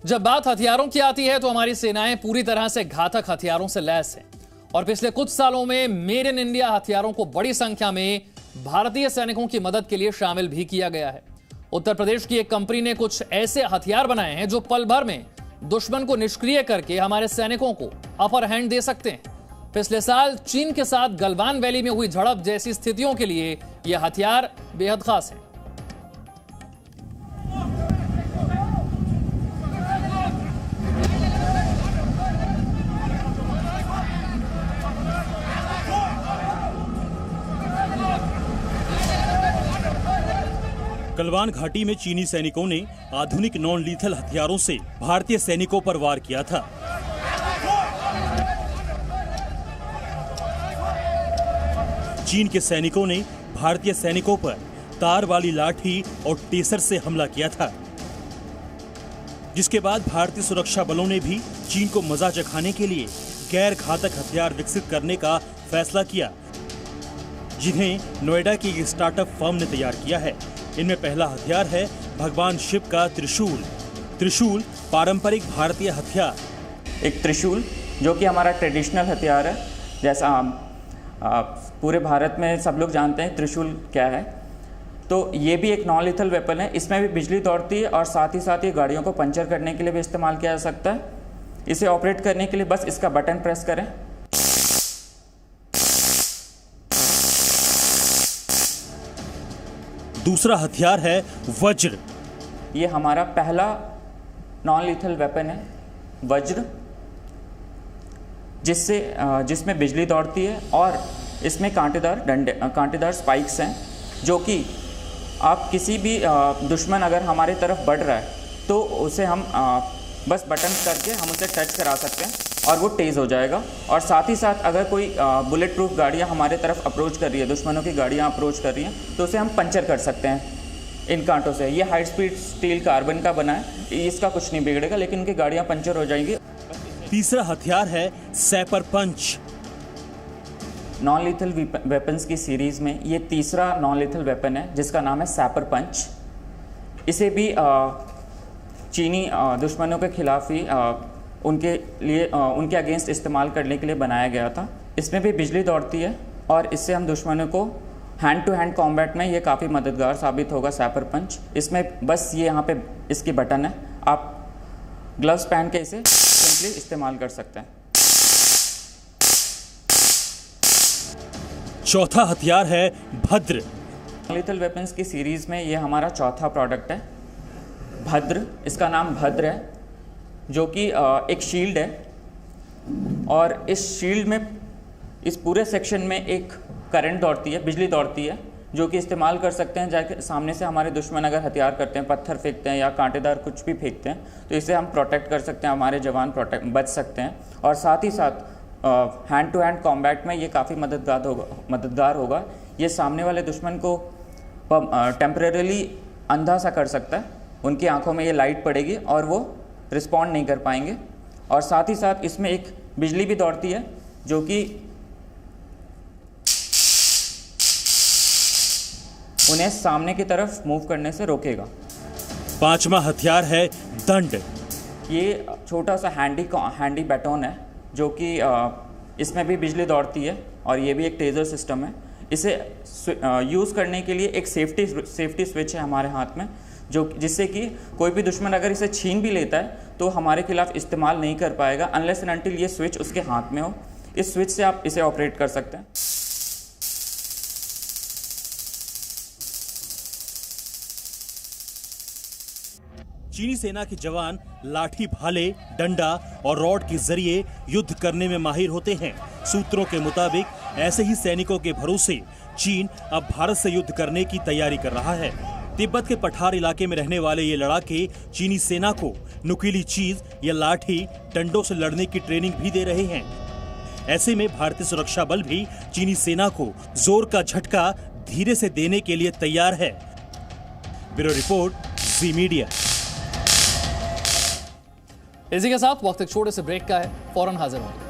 जब बात हथियारों की आती है तो हमारी सेनाएं पूरी तरह से घातक हथियारों से लैस हैं और पिछले कुछ सालों में मेड इन इंडिया हथियारों को बड़ी संख्या में भारतीय सैनिकों की मदद के लिए शामिल भी किया गया है। उत्तर प्रदेश की एक कंपनी ने कुछ ऐसे हथियार बनाए हैं जो पल भर में दुश्मन को निष्क्रिय करके हमारे सैनिकों को अपर हैंड दे सकते हैं। पिछले साल चीन के साथ गलवान वैली में हुई झड़प जैसी स्थितियों के लिए यह हथियार बेहद खास है। गलवान घाटी में चीनी सैनिकों ने आधुनिक नॉन लीथल हथियारों से भारतीय सैनिकों पर वार किया था। चीन के सैनिकों ने भारतीय सैनिकों पर तार वाली लाठी और टेसर से हमला किया था, जिसके बाद भारतीय सुरक्षा बलों ने भी चीन को मजा चखाने के लिए गैर घातक हथियार विकसित करने का फैसला किया, जिन्हें नोएडा की एक स्टार्टअप फर्म ने तैयार किया है। इनमें पहला हथियार है भगवान शिव का त्रिशूल। त्रिशूल पारंपरिक भारतीय हथियार, एक त्रिशूल जो कि हमारा ट्रेडिशनल हथियार है। जैसा पूरे भारत में सब लोग जानते हैं त्रिशूल क्या है, तो ये भी एक नॉन लीथल वेपन है। इसमें भी बिजली दौड़ती है और साथ ही गाड़ियों को पंचर करने के लिए भी इस्तेमाल किया जा सकता है। इसे ऑपरेट करने के लिए बस इसका बटन प्रेस करें। दूसरा हथियार है वज्र। ये हमारा पहला नॉन लीथल वेपन है, वज्र, जिसमें बिजली दौड़ती है और इसमें कांटेदार स्पाइक्स हैं, जो कि आप किसी भी दुश्मन अगर हमारे तरफ बढ़ रहा है तो उसे हम बस बटन करके हम उसे टच करा सकते हैं और वो तेज़ हो जाएगा। और साथ ही साथ अगर कोई बुलेट प्रूफ गाड़ियाँ हमारे तरफ अप्रोच कर रही है, दुश्मनों की गाड़ियाँ अप्रोच कर रही हैं, तो उसे हम पंचर कर सकते हैं इन कांटों से। ये हाई स्पीड स्टील कार्बन का बना है, इसका कुछ नहीं बिगड़ेगा, लेकिन उनकी गाड़ियाँ पंचर हो जाएंगी। तीसरा हथियार है सैपर पंच। नॉन लीथल वेपन्स की सीरीज़ में ये तीसरा नॉन लीथल वेपन है, जिसका नाम है सैपर पंच। इसे भी चीनी दुश्मनों के खिलाफ ही उनके अगेंस्ट इस्तेमाल करने के लिए बनाया गया था। इसमें भी बिजली दौड़ती है और इससे हम दुश्मनों को हैंड टू हैंड कॉम्बैट में ये काफ़ी मददगार साबित होगा सैपर पंच। इसमें बस ये यहाँ पे इसकी बटन है, आप ग्लव्स पहन के इसे सिंपली इस्तेमाल कर सकते हैं। चौथा हथियार है भद्र। लीथल वेपन्स की सीरीज़ में ये हमारा चौथा प्रोडक्ट है, भद्र। इसका नाम भद्र है, जो कि एक शील्ड है और इस शील्ड में इस पूरे सेक्शन में एक करंट दौड़ती है, बिजली दौड़ती है, जो कि इस्तेमाल कर सकते हैं जाके सामने से हमारे दुश्मन अगर हथियार करते हैं, पत्थर फेंकते हैं या कांटेदार कुछ भी फेंकते हैं, तो इसे हम प्रोटेक्ट कर सकते हैं, हमारे जवान बच सकते हैं। और साथ ही साथ हैंड टू हैंड कॉम्बैट में ये काफ़ी मददगार होगा। ये सामने वाले दुश्मन को टेम्परेरीली अंधा सा कर सकता है, उनकी आंखों में ये लाइट पड़ेगी और वो रिस्पॉन्ड नहीं कर पाएंगे। और साथ ही साथ इसमें एक बिजली भी दौड़ती है, जो कि उन्हें सामने की तरफ मूव करने से रोकेगा। पांचवा हथियार है दंड। ये छोटा सा हैंडी बैटन है, जो कि इसमें भी बिजली दौड़ती है और ये भी एक टेजर सिस्टम है। इसे यूज़ करने के लिए एक सेफ्टी स्विच है हमारे हाथ में, जिससे कि कोई भी दुश्मन अगर इसे छीन भी लेता है तो हमारे खिलाफ इस्तेमाल नहीं कर पाएगा अनलेस एंड अनटिल ये स्विच उसके हाथ में हो। इस स्विच से आप इसे ऑपरेट कर सकते हैं। चीनी सेना के जवान लाठी भाले, डंडा और रॉड के जरिए युद्ध करने में माहिर होते हैं। सूत्रों के मुताबिक ऐसे ही सैनिकों के भरोसे चीन अब भारत से युद्ध करने की तैयारी कर रहा है। तिब्बत के पठार इलाके में रहने वाले ये लड़ाके चीनी सेना को नुकीली चीज या लाठी, डंडों से लड़ने की ट्रेनिंग भी दे रहे हैं। ऐसे में भारतीय सुरक्षा बल भी चीनी सेना को जोर का झटका धीरे से देने के लिए तैयार है। ब्यूरो रिपोर्ट, जी मीडिया। इसी के साथ वक्त एक छोटे से ब्रेक का है, फौरन हाजिर होंगे।